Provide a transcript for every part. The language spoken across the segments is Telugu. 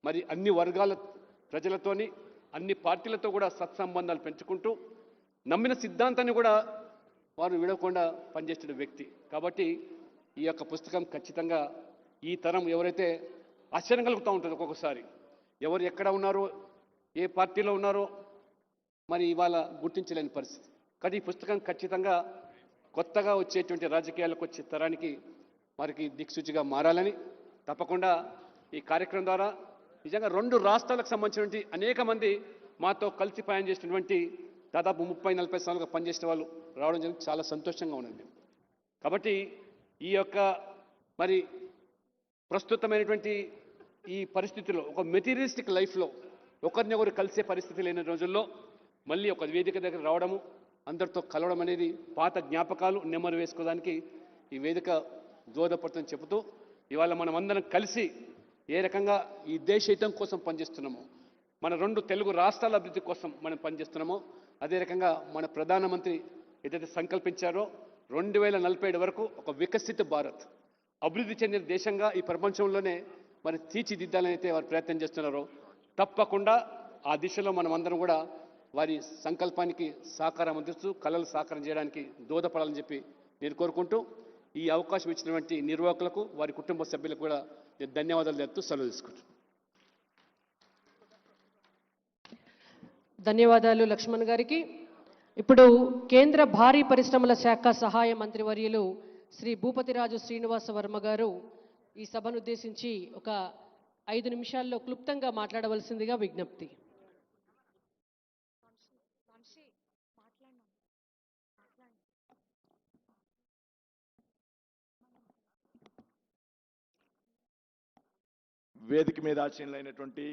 మరి అన్ని వర్గాల ప్రజలతోని అన్ని పార్టీలతో కూడా సత్సంబంధాలు పెంచుకుంటూ నమ్మిన సిద్ధాంతాన్ని కూడా వారు విడవకుండా పనిచేస్తున్న వ్యక్తి. కాబట్టి ఈ యొక్క పుస్తకం ఖచ్చితంగా ఈ తరం ఎవరైతే ఆశ్చర్యం కలుగుతూ ఉంటుంది ఒక్కొక్కసారి, ఎవరు ఎక్కడ ఉన్నారో ఏ పార్టీలో ఉన్నారో మరి ఇవాళ గుర్తించలేని పరిస్థితి. కానీ ఈ పుస్తకం ఖచ్చితంగా కొత్తగా వచ్చేటువంటి రాజకీయాలకు వచ్చే తరానికి వారికి దిక్సూచిగా మారాలని తప్పకుండా ఈ కార్యక్రమం ద్వారా నిజంగా 2 రాష్ట్రాలకు సంబంధించినటువంటి అనేక మంది మాతో కలిసి పని చేసినటువంటి దాదాపు 30-40 సంవత్సరాలుగా పనిచేసిన వాళ్ళు రావడం జరిగింది. చాలా సంతోషంగా ఉన్నది. కాబట్టి ఈ యొక్క మరి ప్రస్తుతమైనటువంటి ఈ పరిస్థితిలో ఒక మెటీరియలిస్టిక్ లైఫ్లో ఒకరినొకరు కలిసే పరిస్థితి లేని రోజుల్లో మళ్ళీ ఒక వేదిక దగ్గర రావడము, అందరితో కలవడం అనేది పాత జ్ఞాపకాలు నెమ్మరు వేసుకోవడానికి ఈ వేదిక దోహదపడుతుందని చెబుతూ ఇవాళ మనం అందరం కలిసి ఏ రకంగా ఈ దేశ హితం కోసం పనిచేస్తున్నామో, మన 2 తెలుగు రాష్ట్రాల అభివృద్ధి కోసం మనం పనిచేస్తున్నామో, అదే రకంగా మన ప్రధానమంత్రి ఏదైతే సంకల్పించారో 2047 వరకు ఒక వికసిత భారత్, అభివృద్ధి చెందిన దేశంగా ఈ ప్రపంచంలోనే మరి తీర్చిదిద్దాలని అయితే వారు ప్రయత్నం చేస్తున్నారో తప్పకుండా ఆ దిశలో మనం అందరం కూడా వారి సంకల్పానికి సహకారం అందిస్తూ కళలు సాకారం చేయడానికి దోహదపడాలని చెప్పి నేను కోరుకుంటూ ఈ అవకాశం ఇచ్చినటువంటి నిర్వాహకులకు వారి కుటుంబ సభ్యులకు కూడా ధన్యవాదాలు తెలుపుతూ సెలవు తీసుకుంటున్నాను. ధన్యవాదాలు లక్ష్మణ్ గారికి. ఇప్పుడు కేంద్ర భారీ పరిశ్రమల శాఖ సహాయ మంత్రివర్యులు శ్రీ భూపతిరాజు శ్రీనివాస వర్మ గారు ఈ సభను ఉద్దేశించి ఒక 5 నిమిషాల్లో క్లుప్తంగా మాట్లాడవలసిందిగా విజ్ఞప్తి. వేదిక మీద ఆశీనులైనటువంటి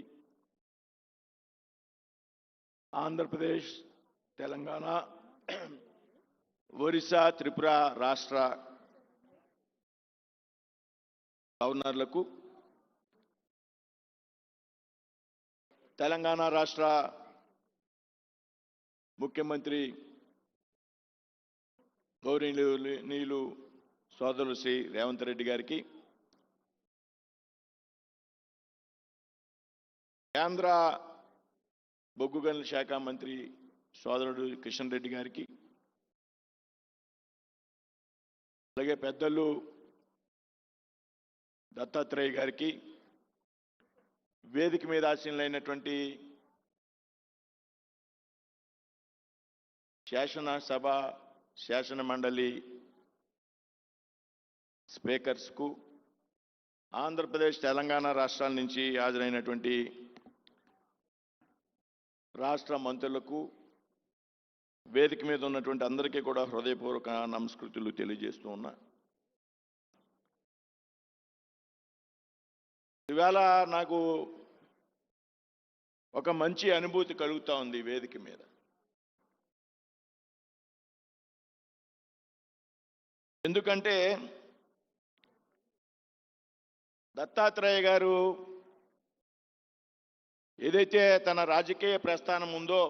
ఆంధ్రప్రదేశ్, తెలంగాణ, ఒరిస్సా, త్రిపుర రాష్ట్ర గవర్నర్లకు, తెలంగాణ రాష్ట్ర ముఖ్యమంత్రి గౌరవనీయులు సోదరులు శ్రీ రేవంత్ రెడ్డి గారికి, కేంద్ర బొగ్గు గనుల శాఖ మంత్రి సోదరుడు కిషన్ రెడ్డి గారికి, అలాగే పెద్దలు దత్తాత్రేయ గారికి, వేదిక మీద ఆశీనులైనటువంటి శాసనసభ శాసన మండలి స్పీకర్స్కు, ఆంధ్రప్రదేశ్, తెలంగాణ రాష్ట్రాల నుంచి హాజరైనటువంటి రాష్ట్ర మంత్రులకు, వేదిక మీద ఉన్నటువంటి అందరికీ కూడా హృదయపూర్వక నమస్కృతులు తెలియజేస్తూ ఉన్నా. ఇవాళ నాకు ఒక మంచి అనుభూతి కలుగుతూ ఉంది వేదిక మీద. ఎందుకంటే దత్తాత్రేయ గారు ఏదైతే తన రాజకీయ ప్రస్థానం ఉందో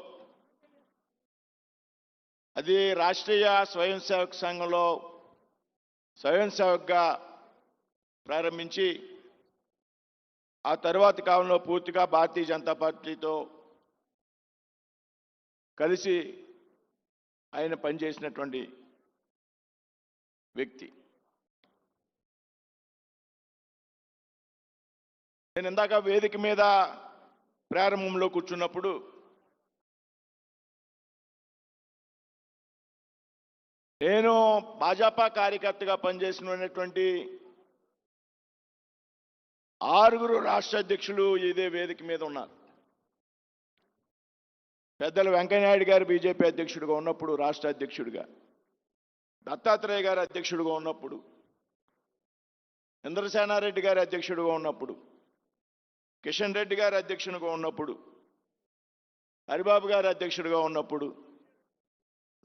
అది రాష్ట్రీయ స్వయం సేవక సంఘంలో స్వయం సేవక్గా ప్రారంభించి ఆ తరువాతి కాలంలో పూర్తిగా భారతీయ జనతా పార్టీతో కలిసి ఆయన పనిచేసినటువంటి వ్యక్తి. నేను ఇందాక వేదిక మీద ప్రారంభంలో కూర్చున్నప్పుడు నేను భాజపా కార్యకర్తగా పనిచేసినటువంటి 6 రాష్ట్ర అధ్యక్షులు ఇదే వేదిక మీద ఉన్నారు. పెద్దలు వెంకయ్యనాయుడు గారు బీజేపీ అధ్యక్షుడిగా ఉన్నప్పుడు రాష్ట్ర అధ్యక్షుడిగా, దత్తాత్రేయ గారు అధ్యక్షుడిగా ఉన్నప్పుడు, ఇంద్రసేనారెడ్డి గారు అధ్యక్షుడిగా ఉన్నప్పుడు, కిషన్ రెడ్డి గారు అధ్యక్షుడిగా ఉన్నప్పుడు, హరిబాబు గారు అధ్యక్షుడిగా ఉన్నప్పుడు,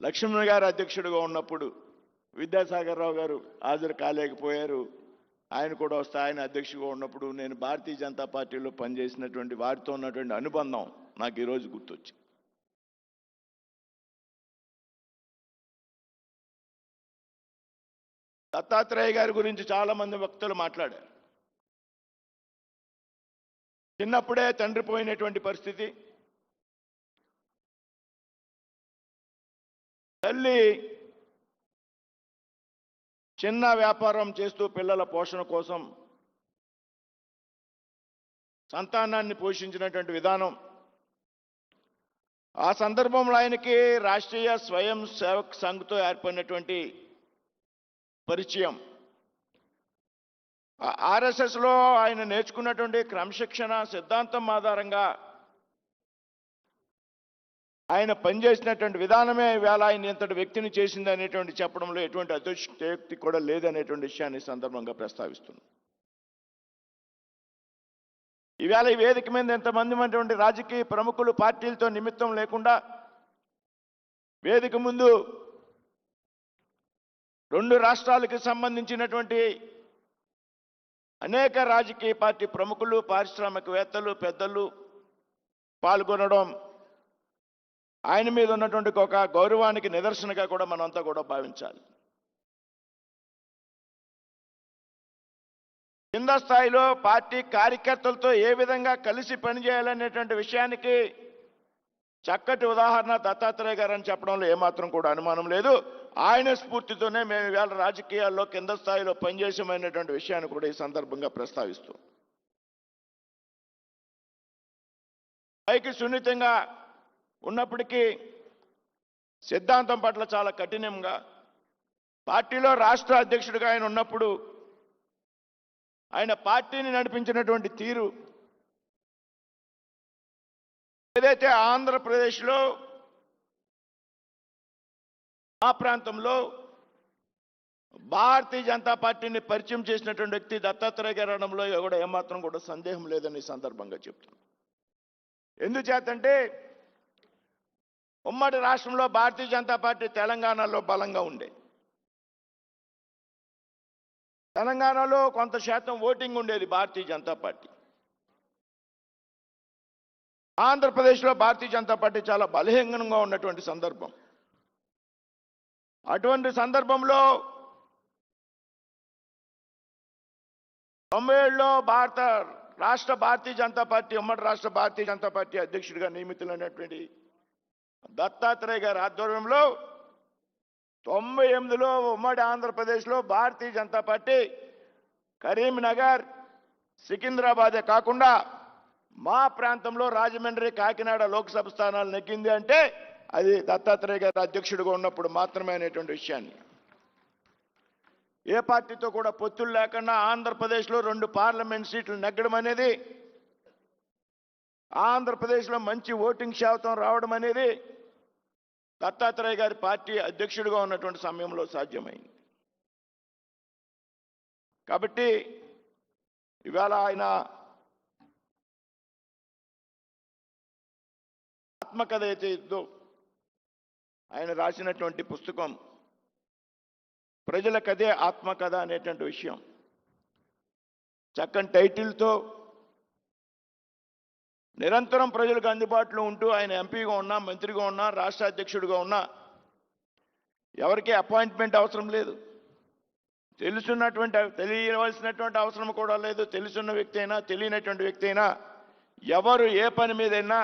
లక్ష్మణ్ గారు అధ్యక్షుడిగా ఉన్నప్పుడు, విద్యాసాగర్ రావు గారు హాజరు కాలేకపోయారు, ఆయన కూడా వస్తే ఆయన అధ్యక్షుడిగా ఉన్నప్పుడు నేను భారతీయ జనతా పార్టీలో పనిచేసినటువంటి వారితో ఉన్నటువంటి అనుబంధం నాకు ఈరోజు గుర్తొచ్చింది. దత్తాత్రేయ గారి గురించి చాలా మంది వక్తలు మాట్లాడారు. చిన్నప్పుడే తండ్రి పోయినటువంటి పరిస్థితి. తల్లి చిన్న వ్యాపారం చేస్తూ పిల్లల పోషణ కోసం సంతానాన్ని పోషించినటువంటి విధానం. ఆ సందర్భంలో ఆయనకి రాష్ట్రీయ స్వయం సేవక్ సంఘ్తో ఏర్పడినటువంటి పరిచయం. ఆర్ఎస్ఎస్లో ఆయన నేర్చుకున్నటువంటి క్రమశిక్షణ సిద్ధాంతం ఆధారంగా ఆయన పనిచేసినటువంటి విధానమే ఇవాళ ఆయన ఇంతటి వ్యక్తిని చేసింది అనేటువంటి చెప్పడంలో ఎటువంటి అతిశయోక్తి కూడా లేదనేటువంటి విషయాన్ని సందర్భంగా ప్రస్తావిస్తున్నాం. ఇవాళ ఈ వేదిక మీద ఎంతమంది ఉన్నటువంటి రాజకీయ ప్రముఖులు పార్టీలతో నిమిత్తం లేకుండా వేదిక ముందు 2 రాష్ట్రాలకు సంబంధించినటువంటి అనేక రాజకీయ పార్టీ ప్రముఖులు, పారిశ్రామికవేత్తలు, పెద్దలు పాల్గొనడం ఆయన మీద ఉన్నటువంటి ఒక గౌరవానికి నిదర్శనగా కూడా మనంతా కూడా భావించాలి. కింద స్థాయిలో పార్టీ కార్యకర్తలతో ఏ విధంగా కలిసి పనిచేయాలనేటువంటి విషయానికి చక్కటి ఉదాహరణ దత్తాత్రేయ గారు అని చెప్పడంలో ఏమాత్రం కూడా అనుమానం లేదు. ఆయన స్ఫూర్తితోనే మేము ఇవాళ రాజకీయాల్లో కింద స్థాయిలో పనిచేసామనేటువంటి విషయాన్ని కూడా ఈ సందర్భంగా ప్రస్తావిస్తూ, పైకి సున్నితంగా ఉన్నప్పటికీ సిద్ధాంతం పట్ల చాలా కఠినంగా, పార్టీలో రాష్ట్ర అధ్యక్షుడిగా ఆయన ఉన్నప్పుడు ఆయన పార్టీని నడిపించినటువంటి తీరు ఏదైతే ఆంధ్రప్రదేశ్లో ఆ ప్రాంతంలో భారతీయ జనతా పార్టీని పరిచయం చేసినటువంటి వ్యక్తి దత్తాత్రేయ గారు అనడంలో కూడా ఏమాత్రం కూడా సందేహం లేదని సందర్భంగా చెప్తున్నాను. ఎందుచేతంటే ఉమ్మడి రాష్ట్రంలో భారతీయ జనతా పార్టీ తెలంగాణలో బలంగా ఉండే, తెలంగాణలో కొంత శాతం ఓటింగ్ ఉండేది భారతీయ జనతా పార్టీ. ఆంధ్రప్రదేశ్లో భారతీయ జనతా పార్టీ చాలా బలహీనంగా ఉన్నటువంటి సందర్భం. అటువంటి సందర్భంలో 97లో రాష్ట్ర భారతీయ జనతా పార్టీ, ఉమ్మడి రాష్ట్ర భారతీయ జనతా పార్టీ అధ్యక్షుడిగా నియమితులైనటువంటి దత్తాత్రేయ గారి ఆధ్వర్యంలో 98లో ఉమ్మడి ఆంధ్రప్రదేశ్లో భారతీయ జనతా పార్టీ కరీంనగర్, సికింద్రాబాదే కాకుండా మా ప్రాంతంలో రాజమండ్రి, కాకినాడ లోక్సభ స్థానాలు నెగ్గింది అంటే అది దత్తాత్రేయ గారి అధ్యక్షుడిగా ఉన్నప్పుడు మాత్రమే అనేటువంటి విషయాన్ని, ఏ పార్టీతో కూడా పొత్తులు లేకుండా ఆంధ్రప్రదేశ్లో 2 పార్లమెంట్ సీట్లు నెగ్గడం అనేది, ఆంధ్రప్రదేశ్లో మంచి ఓటింగ్ శాతం రావడం అనేది దత్తాత్రేయ గారి పార్టీ అధ్యక్షుడిగా ఉన్నటువంటి సమయంలో సాధ్యమైంది. కాబట్టి ఇవాళ ఆయన ఆత్మకథ అయితే ఇద్దో ఆయన రాసినటువంటి పుస్తకం ప్రజలకదే ఆత్మకథ అనేటువంటి విషయం చక్కని టైటిల్తో నిరంతరం ప్రజలకు అందుబాటులో ఉంటూ ఆయన ఎంపీగా ఉన్నా, మంత్రిగా ఉన్నా, రాష్ట్ర అధ్యక్షుడిగా ఉన్నా ఎవరికీ అపాయింట్మెంట్ అవసరం లేదు, తెలియవలసినటువంటి అవసరం కూడా లేదు. తెలుసున్న వ్యక్తి అయినా తెలియనటువంటి వ్యక్తి అయినా ఎవరు ఏ పని మీదైనా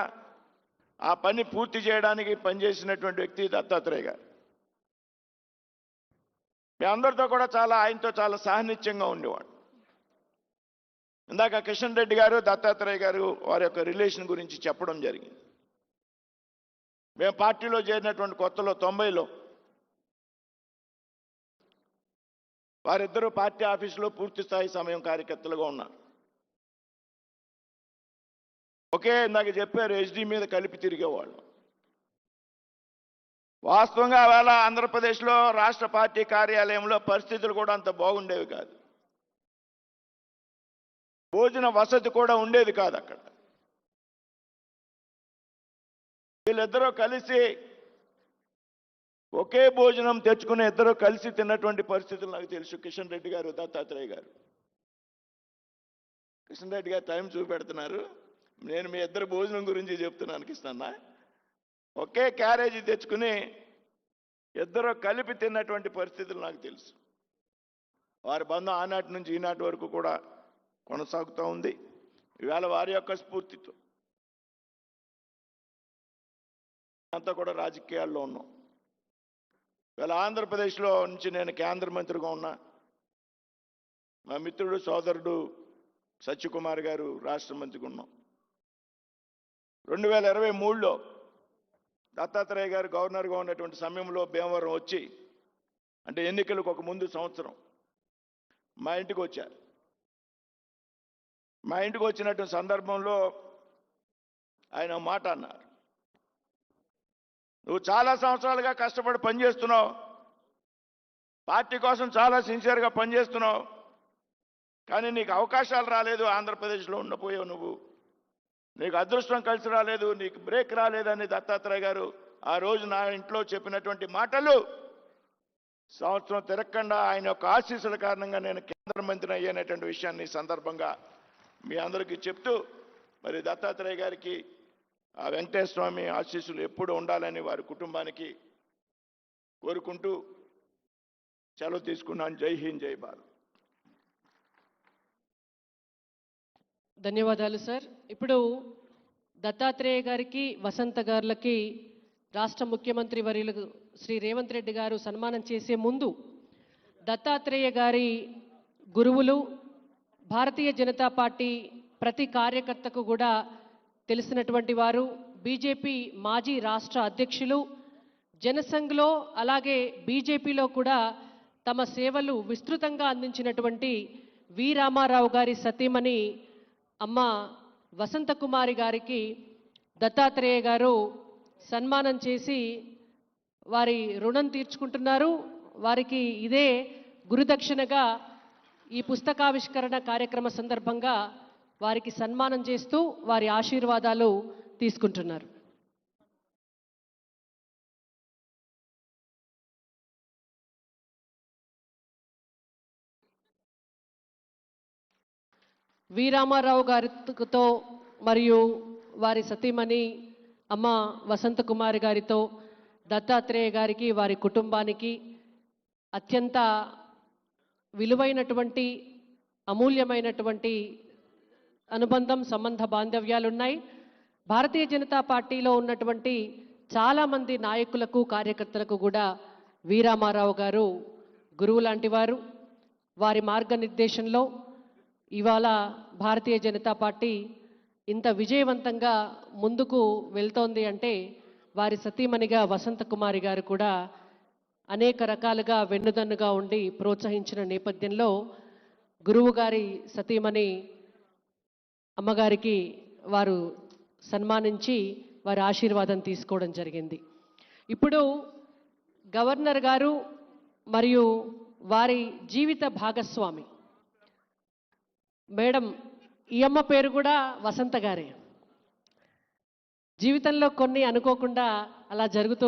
ఆ పని పూర్తి చేయడానికి పనిచేసినటువంటి వ్యక్తి దత్తాత్రేయ గారు. మీ అందరితో కూడా ఆయనతో చాలా సాన్నిధ్యంగా ఉండేవాడు. ఇందాక కిషన్ రెడ్డి గారు, దత్తాత్రేయ గారు వారి యొక్క రిలేషన్ గురించి చెప్పడం జరిగింది. మేము పార్టీలో చేరినటువంటి కొత్తలో 90లో వారిద్దరూ పార్టీ ఆఫీసులో పూర్తి స్థాయి సమయం కార్యకర్తలుగా ఉన్నారు. ఒకే ఇందాక చెప్పారు హెచ్డి మీద కలిపి తిరిగేవాళ్ళు. వాస్తవంగా వేళ ఆంధ్రప్రదేశ్లో రాష్ట్ర పార్టీ కార్యాలయంలో పరిస్థితులు కూడా అంత బాగుండేవి కాదు, భోజన వసతి కూడా ఉండేది కాదు అక్కడ. వీళ్ళిద్దరూ కలిసి ఒకే భోజనం తెచ్చుకుని ఇద్దరు కలిసి తిన్నటువంటి పరిస్థితులు నాకు తెలుసు. కిషన్ రెడ్డి గారు, దత్తాత్రేయ గారు. కిషన్ రెడ్డి గారు టైం చూపెడుతున్నారు, నేను మీ ఇద్దరు భోజనం గురించి చెప్తున్నాను. కిష్టన్నా ఒకే క్యారేజీ తెచ్చుకుని ఇద్దరు కలిపి తిన్నటువంటి పరిస్థితులు నాకు తెలుసు. వారి బంధం ఆనాటి నుంచి ఈనాటి వరకు కూడా కొనసాగుతూ ఉంది. ఇవాళ వారి యొక్క స్ఫూర్తితో అంతా కూడా రాజకీయాల్లో ఉన్నాం. ఇవాళ ఆంధ్రప్రదేశ్లో నుంచి నేను కేంద్ర మంత్రిగా ఉన్నా, మా మిత్రుడు సోదరుడు సత్యకుమార్ గారు రాష్ట్ర మంత్రిగా ఉన్నాం. 2023లో దత్తాత్రేయ గారు గవర్నర్గా ఉన్నటువంటి సమయంలో భీమవరం వచ్చి, అంటే ఎన్నికలకు ఒక ముందు సంవత్సరం మా ఇంటికి వచ్చారు. మా ఇంటికి వచ్చినటువంటి సందర్భంలో ఆయన మాట అన్నారు, నువ్వు చాలా సంవత్సరాలుగా కష్టపడి పనిచేస్తున్నావు, పార్టీ కోసం చాలా సిన్సియర్గా పనిచేస్తున్నావు, కానీ నీకు అవకాశాలు రాలేదు, ఆంధ్రప్రదేశ్లో ఉండపోయావు, నువ్వు నీకు అదృష్టం కలిసి రాలేదు, నీకు బ్రేక్ రాలేదని దత్తాత్రేయ గారు ఆ రోజు నా ఇంట్లో చెప్పినటువంటి మాటలు సంవత్సరం తిరగకుండా ఆయన యొక్క ఆశీస్సుల కారణంగా నేను కేంద్ర మంత్రిని అయ్యేటువంటి విషయాన్ని ఈ సందర్భంగా మీ అందరికీ చెప్తూ, మరి దత్తాత్రేయ గారికి ఆ వెంకటేశ్వర స్వామి ఆశీస్సులు ఎప్పుడు ఉండాలని వారి కుటుంబానికి కోరుకుంటూ సెలవు తీసుకున్నాను. జై హింద్, జై భారత్. ధన్యవాదాలు సార్. ఇప్పుడు దత్తాత్రేయ గారికి, వసంత గారులకి రాష్ట్ర ముఖ్యమంత్రి వర్యులు శ్రీ రేవంత్ రెడ్డి గారు సన్మానం చేసే ముందు దత్తాత్రేయ గారి గురువులు, భారతీయ జనతా పార్టీ ప్రతి కార్యకర్తకు కూడా తెలిసినటువంటి వారు, బీజేపీ మాజీ రాష్ట్ర అధ్యక్షులు, జనసంఘ్లో అలాగే బీజేపీలో కూడా తమ సేవలు విస్తృతంగా అందించినటువంటి వి రామారావు గారి సతీమణి అమ్మ వసంత కుమారి గారికి దత్తాత్రేయ గారు సన్మానం చేసి వారి రుణం తీర్చుకుంటున్నారు. వారికి ఇదే గురుదక్షిణగా ఈ పుస్తకావిష్కరణ కార్యక్రమ సందర్భంగా వారికి సన్మానం చేస్తూ వారి ఆశీర్వాదాలు తీసుకుంటున్నారు. వి రామారావు గారితో మరియు వారి సతీమణి అమ్మ వసంత కుమారి గారితో దత్తాత్రేయ గారికి, వారి కుటుంబానికి అత్యంత విలువైనటువంటి అమూల్యమైనటువంటి అనుబంధం, సంబంధ బాంధవ్యాలున్నాయి. భారతీయ జనతా పార్టీలో ఉన్నటువంటి చాలామంది నాయకులకు, కార్యకర్తలకు కూడా వి రామారావు గారు గురువు లాంటి వారు. వారి మార్గనిర్దేశంలో ఇవాళ భారతీయ జనతా పార్టీ ఇంత విజయవంతంగా ముందుకు వెళ్తోంది అంటే వారి సతీమణిగా వసంత కుమారి గారు కూడా అనేక రకాలుగా వెన్నుదన్నుగా ఉండి ప్రోత్సహించిన నేపథ్యంలో గురువు గారి సతీమణి అమ్మగారికి వారు సన్మానించి వారి ఆశీర్వాదం తీసుకోవడం జరిగింది. ఇప్పుడు గవర్నర్ గారు మరియు వారి జీవిత భాగస్వామి మేడం, ఈ అమ్మ పేరు కూడా వసంత గారే. జీవితంలో కొన్ని అనుకోకుండా అలా జరుగుతూ